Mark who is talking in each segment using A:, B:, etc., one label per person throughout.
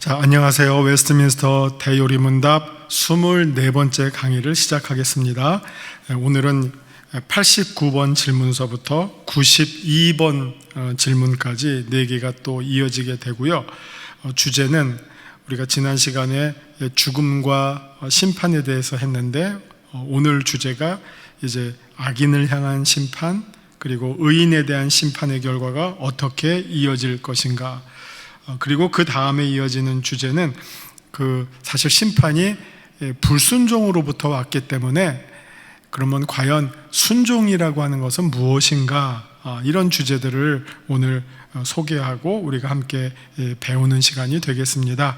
A: 자, 안녕하세요. 웨스트민스터 대요리문답 24번째 강의를 시작하겠습니다. 오늘은 89번 질문서부터 92번 질문까지 4개가 또 이어지게 되고요. 주제는 우리가 지난 시간에 죽음과 심판에 대해서 했는데, 오늘 주제가 이제 악인을 향한 심판, 그리고 의인에 대한 심판의 결과가 어떻게 이어질 것인가, 그리고 그 다음에 이어지는 주제는 사실 심판이 불순종으로부터 왔기 때문에 그러면 과연 순종이라고 하는 것은 무엇인가, 이런 주제들을 오늘 소개하고 우리가 함께 배우는 시간이 되겠습니다.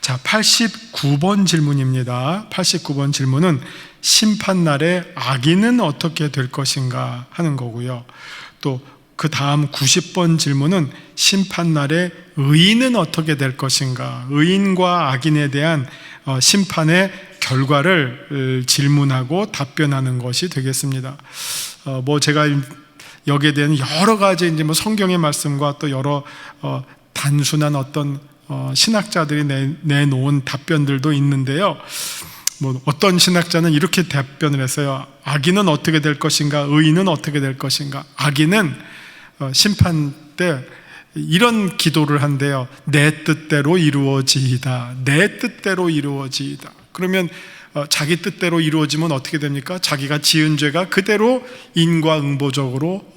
A: 자, 89번 질문입니다. 89번 질문은 심판날에 악인은 어떻게 될 것인가 하는 거고요. 또 그 다음 90번 질문은 심판날에 의인은 어떻게 될 것인가, 의인과 악인에 대한 심판의 결과를 질문하고 답변하는 것이 되겠습니다. 제가 여기에 대한 여러 가지 성경의 말씀과 또 여러 단순한 어떤 신학자들이 내놓은 답변들도 있는데요. 어떤 신학자는 이렇게 답변을 했어요. 악인은 어떻게 될 것인가, 의인은 어떻게 될 것인가. 악인은 심판 때 이런 기도를 한대요. 내 뜻대로 이루어지이다. 내 뜻대로 이루어지이다. 그러면 자기 뜻대로 이루어지면 어떻게 됩니까? 자기가 지은 죄가 그대로 인과응보적으로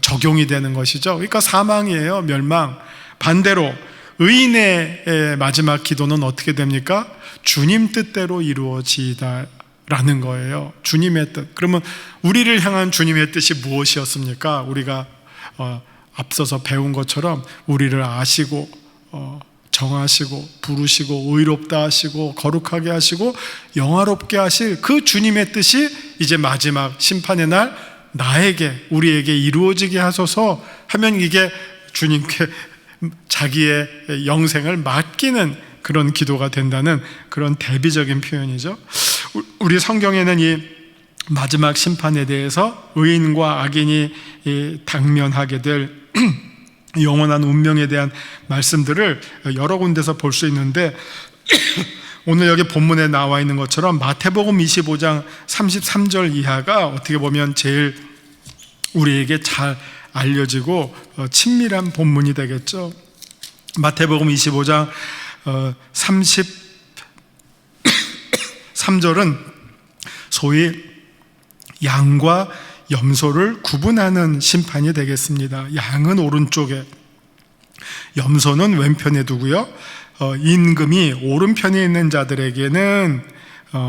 A: 적용이 되는 것이죠. 그러니까 사망이에요. 멸망. 반대로 의인의 마지막 기도는 어떻게 됩니까? 주님 뜻대로 이루어지이다 라는 거예요. 주님의 뜻. 그러면 우리를 향한 주님의 뜻이 무엇이었습니까? 우리가 앞서서 배운 것처럼 우리를 아시고 정하시고 부르시고 의롭다 하시고 거룩하게 하시고 영화롭게 하실 그 주님의 뜻이 이제 마지막 심판의 날 나에게, 우리에게 이루어지게 하소서 하면 이게 주님께 자기의 영생을 맡기는 그런 기도가 된다는 그런 대비적인 표현이죠. 우리 성경에는 이 마지막 심판에 대해서 의인과 악인이 당면하게 될 영원한 운명에 대한 말씀들을 여러 군데서 볼 수 있는데, 오늘 여기 본문에 나와 있는 것처럼 마태복음 25장 33절 이하가 어떻게 보면 제일 우리에게 잘 알려지고 친밀한 본문이 되겠죠. 마태복음 25장 33절은 소위 양과 염소를 구분하는 심판이 되겠습니다. 양은 오른쪽에, 염소는 왼편에 두고요. 임금이 오른편에 있는 자들에게는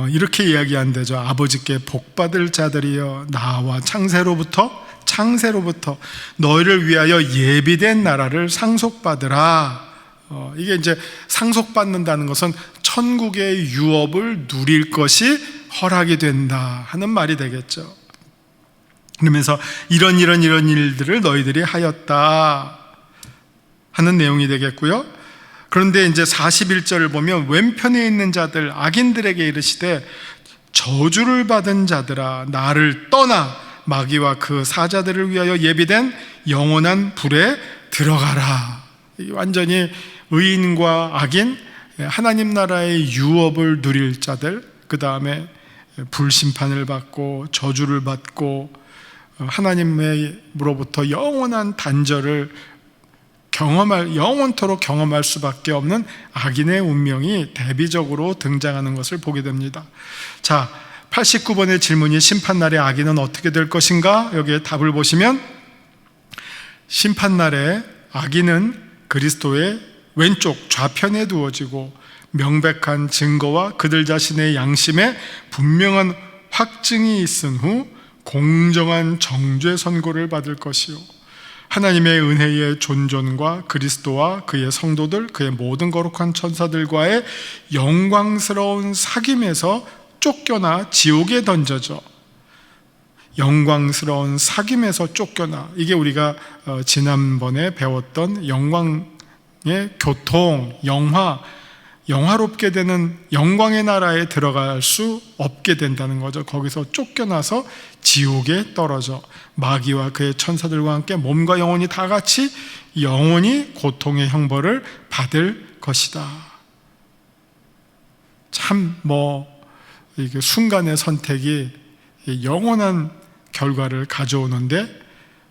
A: 이렇게 이야기한대죠. 아버지께 복받을 자들이여, 나와 창세로부터 너희를 위하여 예비된 나라를 상속받으라. 이게 이제 상속받는다는 것은 천국의 유업을 누릴 것이 허락이 된다 하는 말이 되겠죠. 그러면서 이런 일들을 너희들이 하였다 하는 내용이 되겠고요. 그런데 이제 41절을 보면 왼편에 있는 자들, 악인들에게 이르시되 저주를 받은 자들아, 나를 떠나 마귀와 그 사자들을 위하여 예비된 영원한 불에 들어가라. 완전히 의인과 악인, 하나님 나라의 유업을 누릴 자들, 그 다음에 불심판을 받고 저주를 받고 하나님으로부터 영원한 단절을 영원토록 경험할 수밖에 없는 악인의 운명이 대비적으로 등장하는 것을 보게 됩니다. 자, 89번의 질문이 심판날에 악인은 어떻게 될 것인가? 여기에 답을 보시면, 심판날에 악인은 그리스도의 왼쪽 좌편에 두어지고 명백한 증거와 그들 자신의 양심에 분명한 확증이 있은 후 공정한 정죄 선고를 받을 것이요, 하나님의 은혜의 존존과 그리스도와 그의 성도들, 그의 모든 거룩한 천사들과의 영광스러운 사귐에서 쫓겨나 지옥에 던져져. 영광스러운 사귐에서 쫓겨나, 이게 우리가 지난번에 배웠던 영광의 교통, 영화롭게 되는 영광의 나라에 들어갈 수 없게 된다는 거죠. 거기서 쫓겨나서 지옥에 떨어져 마귀와 그의 천사들과 함께 몸과 영혼이 다 같이 영원히 고통의 형벌을 받을 것이다. 참 이게 순간의 선택이 영원한 결과를 가져오는데,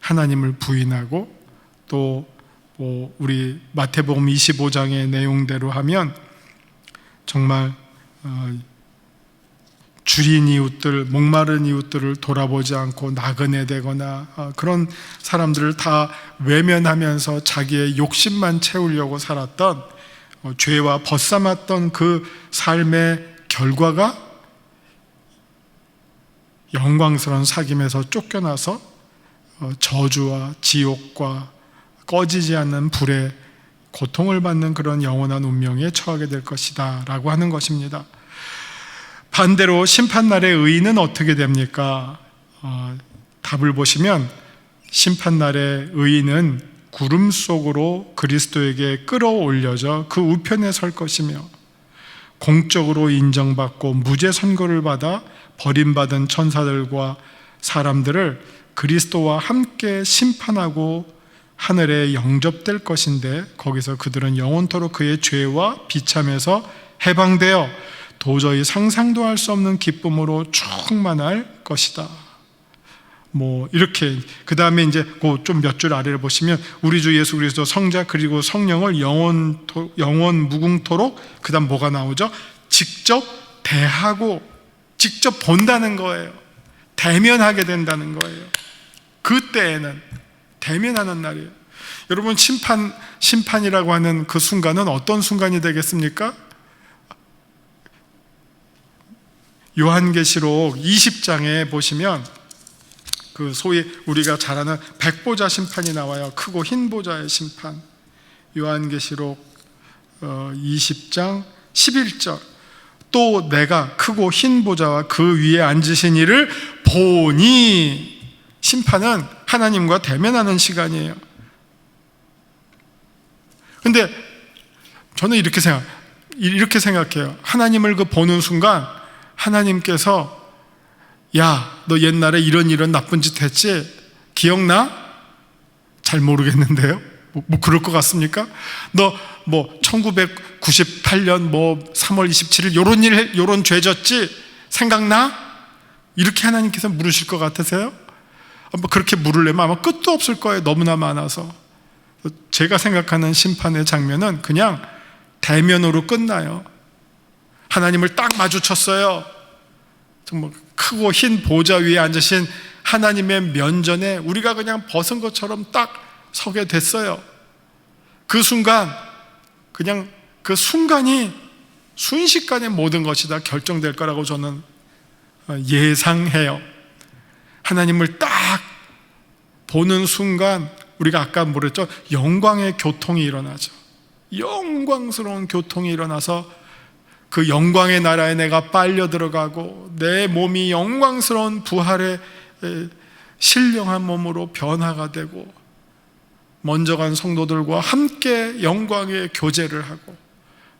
A: 하나님을 부인하고 또 우리 마태복음 25장의 내용대로 하면 정말 줄인 이웃들, 목마른 이웃들을 돌아보지 않고 나그네 되거나 그런 사람들을 다 외면하면서 자기의 욕심만 채우려고 살았던, 죄와 벗삼았던 그 삶의 결과가 영광스러운 사귐에서 쫓겨나서 저주와 지옥과 꺼지지 않는 불의 고통을 받는 그런 영원한 운명에 처하게 될 것이다 라고 하는 것입니다. 반대로 심판날의 의인은 어떻게 됩니까? 답을 보시면 심판날의 의인은 구름 속으로 그리스도에게 끌어올려져 그 우편에 설 것이며, 공적으로 인정받고 무죄 선고를 받아 버림받은 천사들과 사람들을 그리스도와 함께 심판하고 하늘에 영접될 것인데, 거기서 그들은 영원토록 그의 죄와 비참에서 해방되어 도저히 상상도 할 수 없는 기쁨으로 충만할 것이다. 이렇게 그 다음에 이제 좀 몇 줄 아래를 보시면 우리 주 예수 그리스도 성자 그리고 성령을 영원 무궁토록, 그 다음 뭐가 나오죠? 직접 대하고 직접 본다는 거예요. 대면하게 된다는 거예요. 그때에는 대면하는 날이에요. 여러분, 심판이라고 하는 그 순간은 어떤 순간이 되겠습니까? 요한계시록 20장에 보시면 그 소위 우리가 잘 아는 백보자 심판이 나와요. 크고 흰 보자의 심판. 요한계시록 20장 11절. 또 내가 크고 흰 보자와 그 위에 앉으신 이를 보니. 심판은 하나님과 대면하는 시간이에요. 근데 저는 이렇게 생각해요. 하나님을 보는 순간 하나님께서, 야, 너 옛날에 이런 나쁜 짓 했지? 기억나? 잘 모르겠는데요. 그럴 것 같습니까? 너 1998년 3월 27일 요런 죄 졌지? 생각나? 이렇게 하나님께서 물으실 것 같으세요? 그렇게 물으려면 아마 끝도 없을 거예요. 너무나 많아서. 제가 생각하는 심판의 장면은 그냥 대면으로 끝나요. 하나님을 딱 마주쳤어요. 정말 크고 흰 보좌 위에 앉으신 하나님의 면전에 우리가 그냥 벗은 것처럼 딱 서게 됐어요. 그 순간, 그냥 그 순간이 순식간에 모든 것이 다 결정될 거라고 저는 예상해요. 하나님을 딱 보는 순간 우리가 아까 뭐랬죠? 영광의 교통이 일어나죠. 영광스러운 교통이 일어나서 그 영광의 나라에 내가 빨려 들어가고 내 몸이 영광스러운 부활의 신령한 몸으로 변화가 되고, 먼저 간 성도들과 함께 영광의 교제를 하고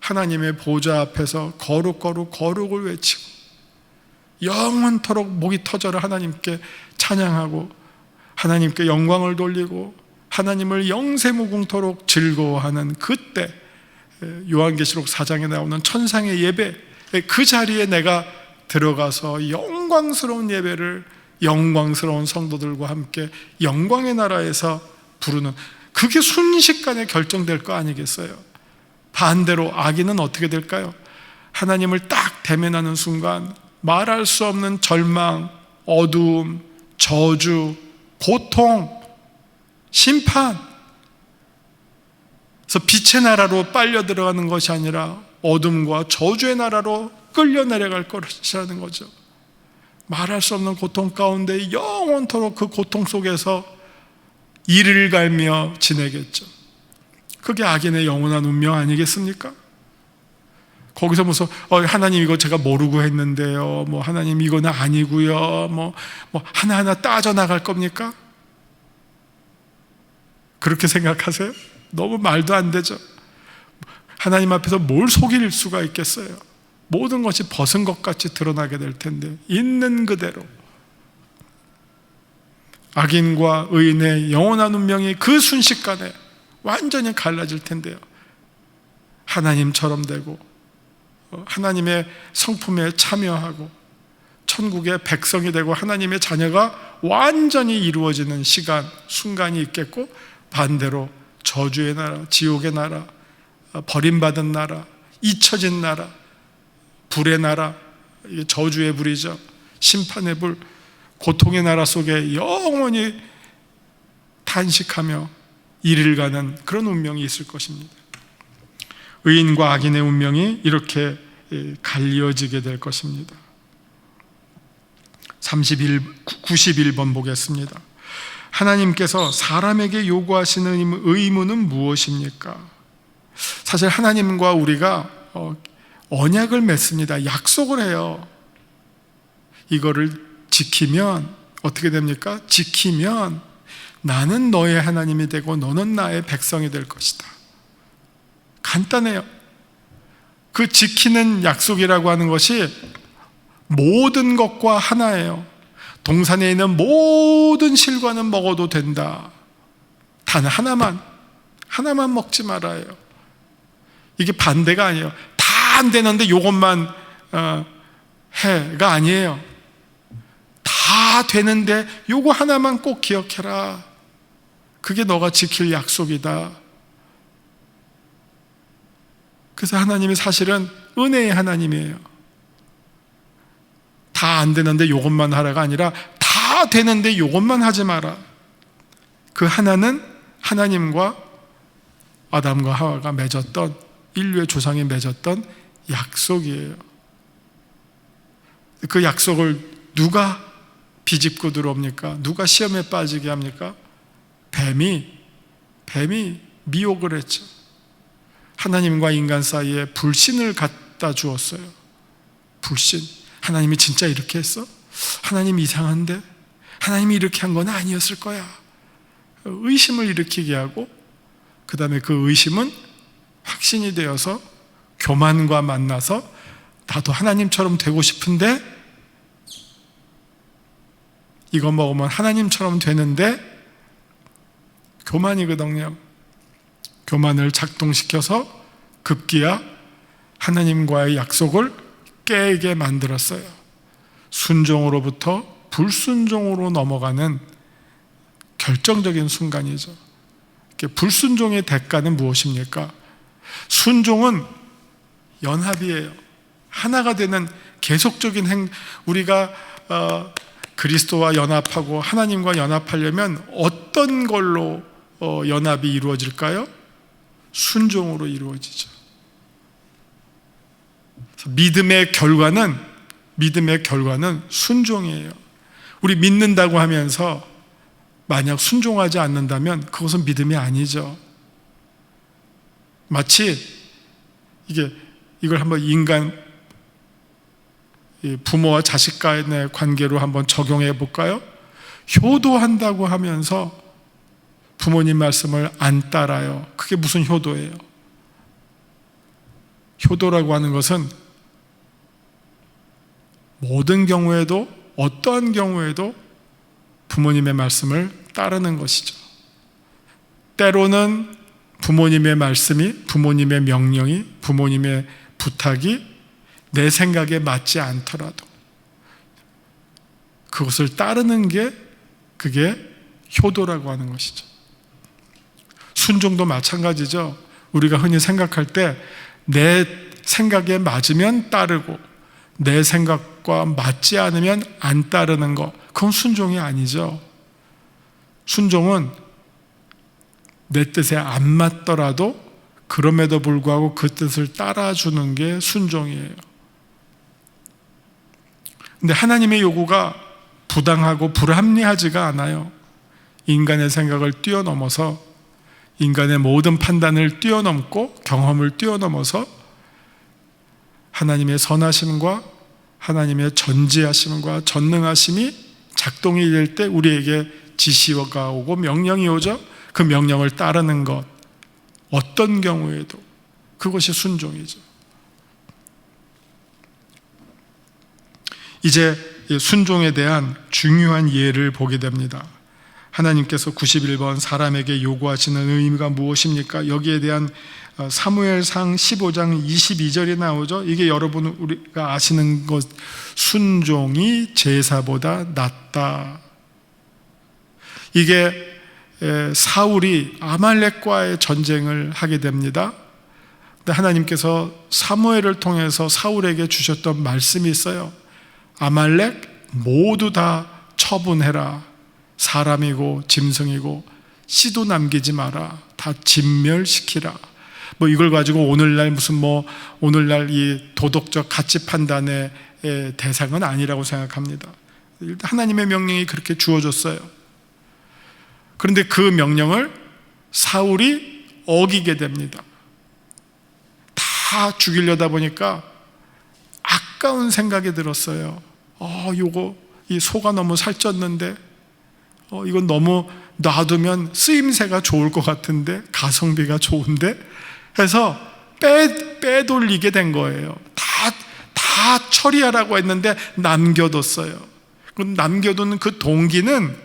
A: 하나님의 보좌 앞에서 거룩을 외치고 영원토록 목이 터져라 하나님께 찬양하고 하나님께 영광을 돌리고 하나님을 영세무궁토록 즐거워하는 그때, 요한계시록 4장에 나오는 천상의 예배, 그 자리에 내가 들어가서 영광스러운 예배를 영광스러운 성도들과 함께 영광의 나라에서 부르는, 그게 순식간에 결정될 거 아니겠어요? 반대로 악인은 어떻게 될까요? 하나님을 딱 대면하는 순간 말할 수 없는 절망, 어두움, 저주, 고통, 심판. 그래서 빛의 나라로 빨려 들어가는 것이 아니라 어둠과 저주의 나라로 끌려 내려갈 것이라는 거죠. 말할 수 없는 고통 가운데 영원토록 그 고통 속에서 이를 갈며 지내겠죠. 그게 악인의 영원한 운명 아니겠습니까? 거기서 무슨 하나님 이거 제가 모르고 했는데요, 하나님 이거는 아니고요, 하나하나 따져 나갈 겁니까? 그렇게 생각하세요? 너무 말도 안 되죠. 하나님 앞에서 뭘 속일 수가 있겠어요? 모든 것이 벗은 것 같이 드러나게 될 텐데, 있는 그대로 악인과 의인의 영원한 운명이 그 순식간에 완전히 갈라질 텐데요. 하나님처럼 되고 하나님의 성품에 참여하고 천국의 백성이 되고 하나님의 자녀가 완전히 이루어지는 시간, 순간이 있겠고, 반대로 저주의 나라, 지옥의 나라, 버림받은 나라, 잊혀진 나라, 불의 나라, 이게 저주의 불이죠. 심판의 불, 고통의 나라 속에 영원히 탄식하며 이를 가는 그런 운명이 있을 것입니다. 의인과 악인의 운명이 이렇게 갈려지게 될 것입니다. 91번 보겠습니다. 하나님께서 사람에게 요구하시는 의무는 무엇입니까? 사실 하나님과 우리가 언약을 맺습니다. 약속을 해요. 이거를 지키면 어떻게 됩니까? 지키면 나는 너의 하나님이 되고 너는 나의 백성이 될 것이다. 간단해요. 그 지키는 약속이라고 하는 것이 모든 것과 하나예요. 동산에 있는 모든 실과는 먹어도 된다. 단 하나만 먹지 말아요. 이게 반대가 아니에요. 다 안 되는데 요것만 해가 아니에요. 다 되는데 요거 하나만 꼭 기억해라. 그게 너가 지킬 약속이다. 그래서 하나님이 사실은 은혜의 하나님이에요. 다 안 되는데 요것만 하라가 아니라 다 되는데 요것만 하지 마라. 그 하나는 하나님과 아담과 하와가 맺었던, 인류의 조상이 맺었던 약속이에요. 그 약속을 누가 비집고 들어옵니까? 누가 시험에 빠지게 합니까? 뱀이 미혹을 했죠. 하나님과 인간 사이에 불신을 갖다 주었어요. 불신. 하나님이 진짜 이렇게 했어? 하나님 이상한데? 하나님이 이렇게 한 건 아니었을 거야. 의심을 일으키게 하고, 그 다음에 그 의심은 확신이 되어서 교만과 만나서 나도 하나님처럼 되고 싶은데 이거 먹으면 하나님처럼 되는데, 교만이거든요. 교만을 작동시켜서 급기야 하나님과의 약속을 깨게 만들었어요. 순종으로부터 불순종으로 넘어가는 결정적인 순간이죠. 불순종의 대가는 무엇입니까? 순종은 연합이에요. 하나가 되는 계속적인 우리가 그리스도와 연합하고 하나님과 연합하려면 어떤 걸로 연합이 이루어질까요? 순종으로 이루어지죠. 믿음의 결과는 순종이에요. 우리 믿는다고 하면서 만약 순종하지 않는다면 그것은 믿음이 아니죠. 마치 이걸 한번 인간 부모와 자식 간의 관계로 한번 적용해 볼까요? 효도한다고 하면서 부모님 말씀을 안 따라요. 그게 무슨 효도예요? 효도라고 하는 것은 모든 경우에도, 어떠한 경우에도 부모님의 말씀을 따르는 것이죠. 때로는 부모님의 말씀이, 부모님의 명령이, 부모님의 부탁이 내 생각에 맞지 않더라도 그것을 따르는 게, 그게 효도라고 하는 것이죠. 순종도 마찬가지죠. 우리가 흔히 생각할 때 내 생각에 맞으면 따르고 내 생각과 맞지 않으면 안 따르는 거, 그건 순종이 아니죠. 순종은 내 뜻에 안 맞더라도 그럼에도 불구하고 그 뜻을 따라주는 게 순종이에요. 근데 하나님의 요구가 부당하고 불합리하지가 않아요. 인간의 생각을 뛰어넘어서, 인간의 모든 판단을 뛰어넘고 경험을 뛰어넘어서 하나님의 선하심과 하나님의 전지하심과 전능하심이 작동이 될 때 우리에게 지시가 오고 명령이 오죠. 그 명령을 따르는 것, 어떤 경우에도 그것이 순종이죠. 이제 순종에 대한 중요한 예를 보게 됩니다. 하나님께서 91번 사람에게 요구하시는 의미가 무엇입니까? 여기에 대한 사무엘상 15장 22절이 나오죠. 이게 여러분 우리가 아시는 것, 순종이 제사보다 낫다. 이게 사울이 아말렉과의 전쟁을 하게 됩니다. 근데 하나님께서 사무엘을 통해서 사울에게 주셨던 말씀이 있어요. 아말렉 모두 다 처분해라. 사람이고 짐승이고 씨도 남기지 마라. 다 진멸시키라. 이걸 가지고 오늘날 오늘날 이 도덕적 가치 판단의 대상은 아니라고 생각합니다. 일단 하나님의 명령이 그렇게 주어졌어요. 그런데 그 명령을 사울이 어기게 됩니다. 다 죽이려다 보니까 아까운 생각이 들었어요. 이 소가 너무 살쪘는데, 이건 너무 놔두면 쓰임새가 좋을 것 같은데, 가성비가 좋은데 해서 빼돌리게 된 거예요. 다 처리하라고 했는데 남겨뒀어요. 남겨둔 그 동기는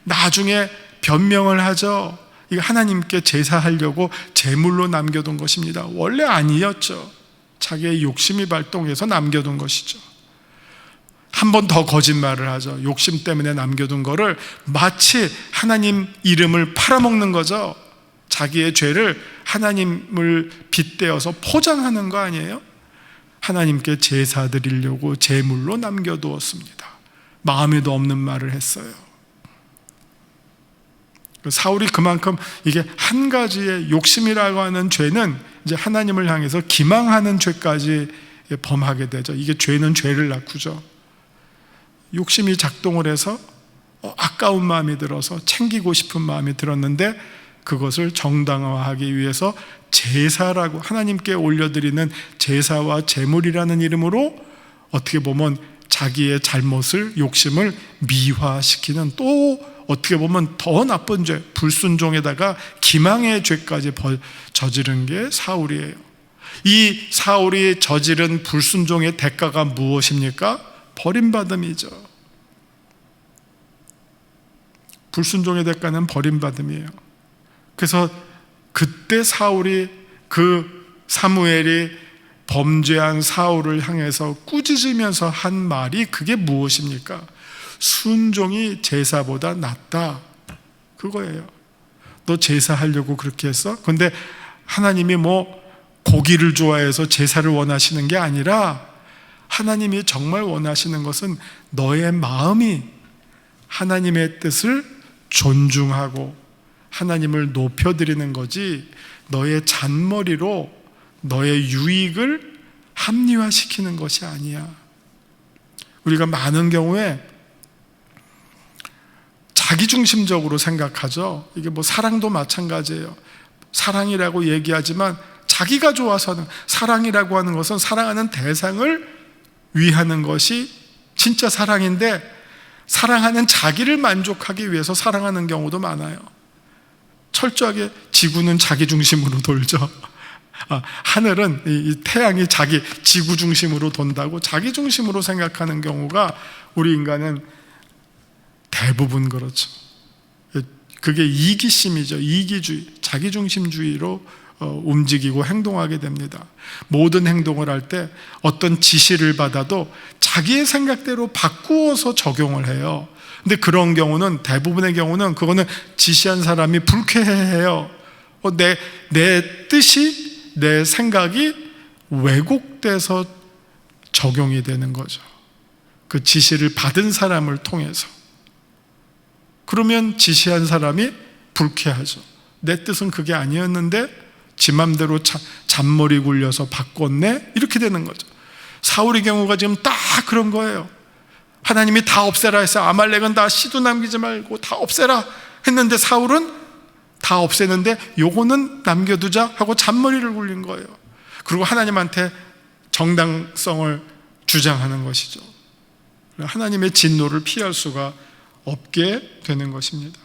A: 나중에 변명을 하죠. 이거 하나님께 제사하려고 제물로 남겨둔 것입니다. 원래 아니었죠. 자기의 욕심이 발동해서 남겨둔 것이죠. 한 번 더 거짓말을 하죠. 욕심 때문에 남겨둔 거를 마치 하나님 이름을 팔아먹는 거죠. 자기의 죄를 하나님을 빗대어서 포장하는 거 아니에요? 하나님께 제사 드리려고 제물로 남겨두었습니다. 마음에도 없는 말을 했어요. 사울이 그만큼 이게 한 가지의 욕심이라고 하는 죄는 이제 하나님을 향해서 기망하는 죄까지 범하게 되죠. 이게 죄는 죄를 낳고죠. 욕심이 작동을 해서 아까운 마음이 들어서 챙기고 싶은 마음이 들었는데 그것을 정당화하기 위해서 제사라고 하나님께 올려드리는 제사와 제물이라는 이름으로 어떻게 보면 자기의 잘못을, 욕심을 미화시키는, 또 어떻게 보면 더 나쁜 죄, 불순종에다가 기망의 죄까지 저지른 게 사울이에요. 이 사울이 저지른 불순종의 대가가 무엇입니까? 버림받음이죠. 불순종의 대가는 버림받음이에요. 그래서 그때 사무엘이 범죄한 사울을 향해서 꾸짖으면서 한 말이 그게 무엇입니까? 순종이 제사보다 낫다. 그거예요. 너 제사하려고 그렇게 했어? 근데 하나님이 고기를 좋아해서 제사를 원하시는 게 아니라 하나님이 정말 원하시는 것은 너의 마음이 하나님의 뜻을 존중하고 하나님을 높여드리는 거지, 너의 잔머리로 너의 유익을 합리화시키는 것이 아니야. 우리가 많은 경우에 자기중심적으로 생각하죠. 이게 사랑도 마찬가지예요. 사랑이라고 얘기하지만 자기가 좋아서는, 사랑이라고 하는 것은 사랑하는 대상을 위하는 것이 진짜 사랑인데, 사랑하는 자기를 만족하기 위해서 사랑하는 경우도 많아요. 철저하게 지구는 자기 중심으로 돌죠. 하늘은, 이 태양이 지구 중심으로 돈다고 자기 중심으로 생각하는 경우가 우리 인간은 대부분 그렇죠. 그게 이기심이죠. 이기주의, 자기중심주의로 움직이고 행동하게 됩니다. 모든 행동을 할 때 어떤 지시를 받아도 자기의 생각대로 바꾸어서 적용을 해요. 근데 그런 경우는, 대부분의 경우는 그거는 지시한 사람이 불쾌해해요. 내 뜻이, 내 생각이 왜곡돼서 적용이 되는 거죠. 그 지시를 받은 사람을 통해서. 그러면 지시한 사람이 불쾌하죠. 내 뜻은 그게 아니었는데 지 맘대로 잔머리 굴려서 바꿨네? 이렇게 되는 거죠. 사울의 경우가 지금 딱 그런 거예요. 하나님이 다 없애라 해서 아말렉은 다 씨도 남기지 말고 다 없애라 했는데 사울은 다 없애는데 요거는 남겨두자 하고 잔머리를 굴린 거예요. 그리고 하나님한테 정당성을 주장하는 것이죠. 하나님의 진노를 피할 수가 없게 되는 것입니다.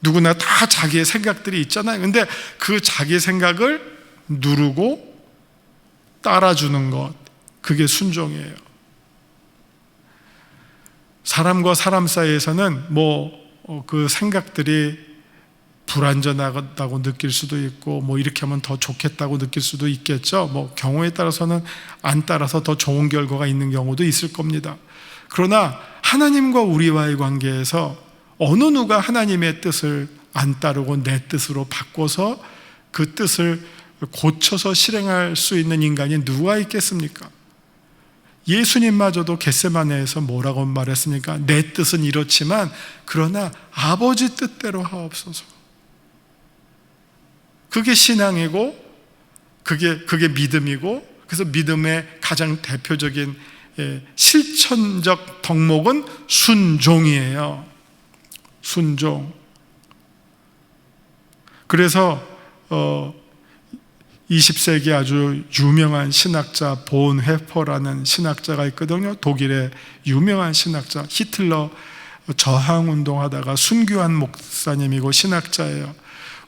A: 누구나 다 자기의 생각들이 있잖아요. 근데 그 자기 생각을 누르고 따라주는 것, 그게 순종이에요. 사람과 사람 사이에서는 그 생각들이 불완전하다고 느낄 수도 있고 이렇게 하면 더 좋겠다고 느낄 수도 있겠죠. 경우에 따라서는 안 따라서 더 좋은 결과가 있는 경우도 있을 겁니다. 그러나 하나님과 우리와의 관계에서 어느 누가 하나님의 뜻을 안 따르고 내 뜻으로 바꿔서 그 뜻을 고쳐서 실행할 수 있는 인간이 누가 있겠습니까? 예수님마저도 겟세마네에서 뭐라고 말했습니까? 내 뜻은 이렇지만 그러나 아버지 뜻대로 하옵소서. 그게 신앙이고 그게 믿음이고, 그래서 믿음의 가장 대표적인 실천적 덕목은 순종이에요. 순종. 그래서 20세기 아주 유명한 신학자 본 회퍼라는 신학자가 있거든요. 독일의 유명한 신학자, 히틀러 저항운동하다가 순교한 목사님이고 신학자예요.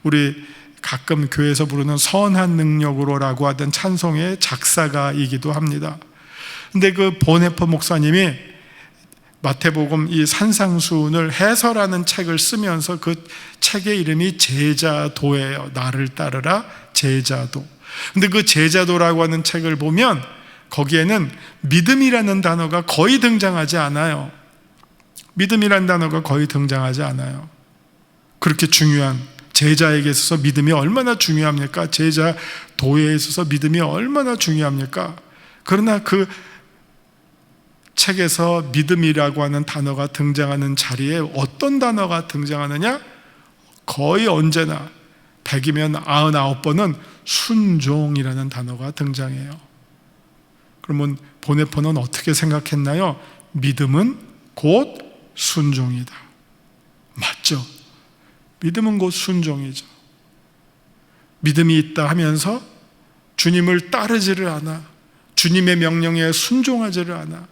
A: 우리 가끔 교회에서 부르는 선한 능력으로라고 하던 찬송의 작사가이기도 합니다. 근데 그 본 회퍼 목사님이 마태복음 이 산상수훈을 해설하는 책을 쓰면서 그 책의 이름이 제자도예요. 나를 따르라 제자도. 근데 그 제자도라고 하는 책을 보면 거기에는 믿음이라는 단어가 거의 등장하지 않아요. 믿음이라는 단어가 거의 등장하지 않아요. 그렇게 중요한, 제자에게 있어서 믿음이 얼마나 중요합니까? 제자도에 있어서 믿음이 얼마나 중요합니까? 그러나 그 책에서 믿음이라고 하는 단어가 등장하는 자리에 어떤 단어가 등장하느냐? 거의 언제나 100이면 99번은 순종이라는 단어가 등장해요. 그러면 보네포는 어떻게 생각했나요? 믿음은 곧 순종이다. 맞죠? 믿음은 곧 순종이죠. 믿음이 있다 하면서 주님을 따르지를 않아, 주님의 명령에 순종하지를 않아,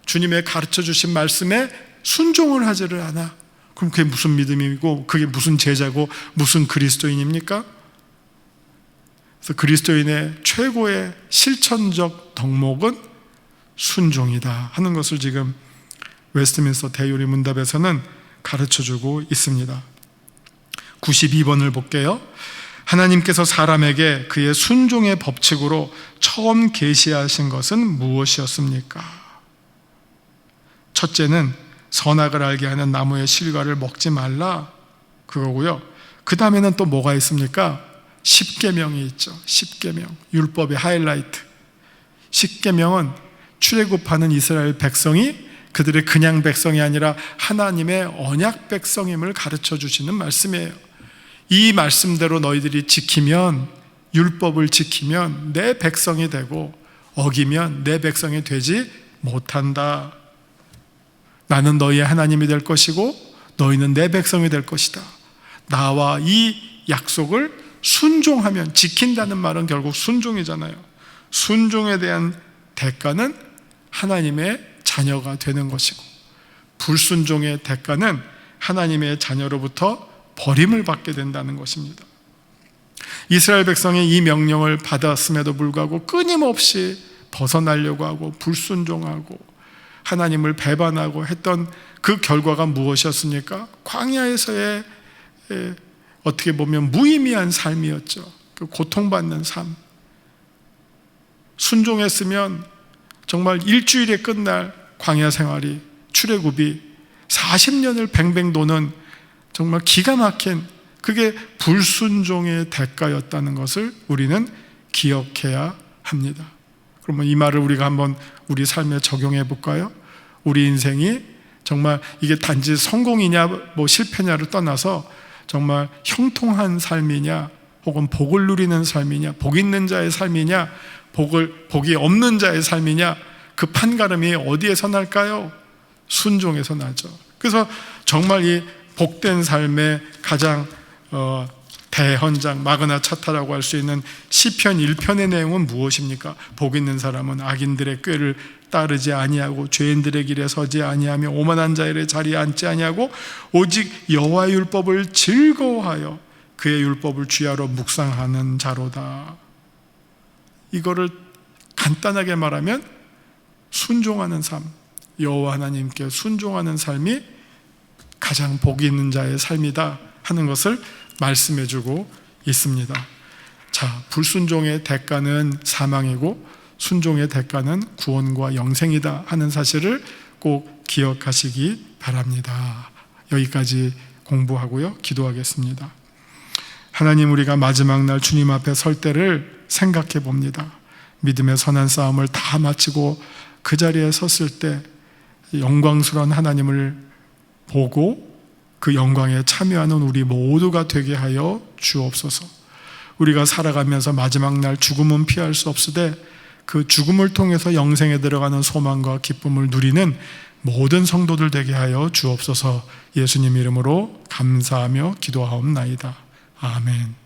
A: 주님의 가르쳐 주신 말씀에 순종을 하지를 않아. 그럼 그게 무슨 믿음이고 그게 무슨 제자고 무슨 그리스도인입니까? 그래서 그리스도인의 최고의 실천적 덕목은 순종이다 하는 것을 지금 웨스트민스터 대요리 문답에서는 가르쳐 주고 있습니다. 92번을 볼게요. 하나님께서 사람에게 그의 순종의 법칙으로 처음 계시하신 것은 무엇이었습니까? 첫째는 선악을 알게 하는 나무의 실과를 먹지 말라, 그거고요. 그 다음에는 또 뭐가 있습니까? 십계명이 있죠. 십계명, 율법의 하이라이트. 십계명은 출애굽하는 이스라엘 백성이 그들의 그냥 백성이 아니라 하나님의 언약 백성임을 가르쳐 주시는 말씀이에요. 이 말씀대로 너희들이 지키면, 율법을 지키면 내 백성이 되고 어기면 내 백성이 되지 못한다. 나는 너희의 하나님이 될 것이고 너희는 내 백성이 될 것이다. 나와 이 약속을 순종하면, 지킨다는 말은 결국 순종이잖아요. 순종에 대한 대가는 하나님의 자녀가 되는 것이고, 불순종의 대가는 하나님의 자녀로부터 버림을 받게 된다는 것입니다. 이스라엘 백성이 이 명령을 받았음에도 불구하고 끊임없이 벗어나려고 하고 불순종하고 하나님을 배반하고 했던 그 결과가 무엇이었습니까? 광야에서의 어떻게 보면 무의미한 삶이었죠. 그 고통받는 삶. 순종했으면 정말 일주일에 끝날 광야 생활이, 출애굽이 40년을 뱅뱅 도는 정말 기가 막힌, 그게 불순종의 대가였다는 것을 우리는 기억해야 합니다. 그러면 이 말을 우리가 한번 우리 삶에 적용해 볼까요? 우리 인생이 정말 이게 단지 성공이냐 실패냐를 떠나서 정말 형통한 삶이냐, 혹은 복을 누리는 삶이냐, 복 있는 자의 삶이냐, 복이 없는 자의 삶이냐, 그 판가름이 어디에서 날까요? 순종에서 나죠. 그래서 정말 이 복된 삶의 가장 대헌장, 마그나 차타라고 할 수 있는 시편 1편의 내용은 무엇입니까? 복 있는 사람은 악인들의 꾀를 따르지 아니하고 죄인들의 길에 서지 아니하며 오만한 자의 자리에 앉지 아니하고 오직 여호와의 율법을 즐거워하여 그의 율법을 주야로 묵상하는 자로다. 이거를 간단하게 말하면 순종하는 삶, 여호와 하나님께 순종하는 삶이 가장 복이 있는 자의 삶이다 하는 것을 말씀해 주고 있습니다. 자, 불순종의 대가는 사망이고 순종의 대가는 구원과 영생이다 하는 사실을 꼭 기억하시기 바랍니다. 여기까지 공부하고요, 기도하겠습니다. 하나님, 우리가 마지막 날 주님 앞에 설 때를 생각해 봅니다. 믿음의 선한 싸움을 다 마치고 그 자리에 섰을 때 영광스러운 하나님을 보고 그 영광에 참여하는 우리 모두가 되게 하여 주옵소서. 우리가 살아가면서 마지막 날 죽음은 피할 수 없으되 그 죽음을 통해서 영생에 들어가는 소망과 기쁨을 누리는 모든 성도들 되게 하여 주옵소서. 예수님 이름으로 감사하며 기도하옵나이다. 아멘.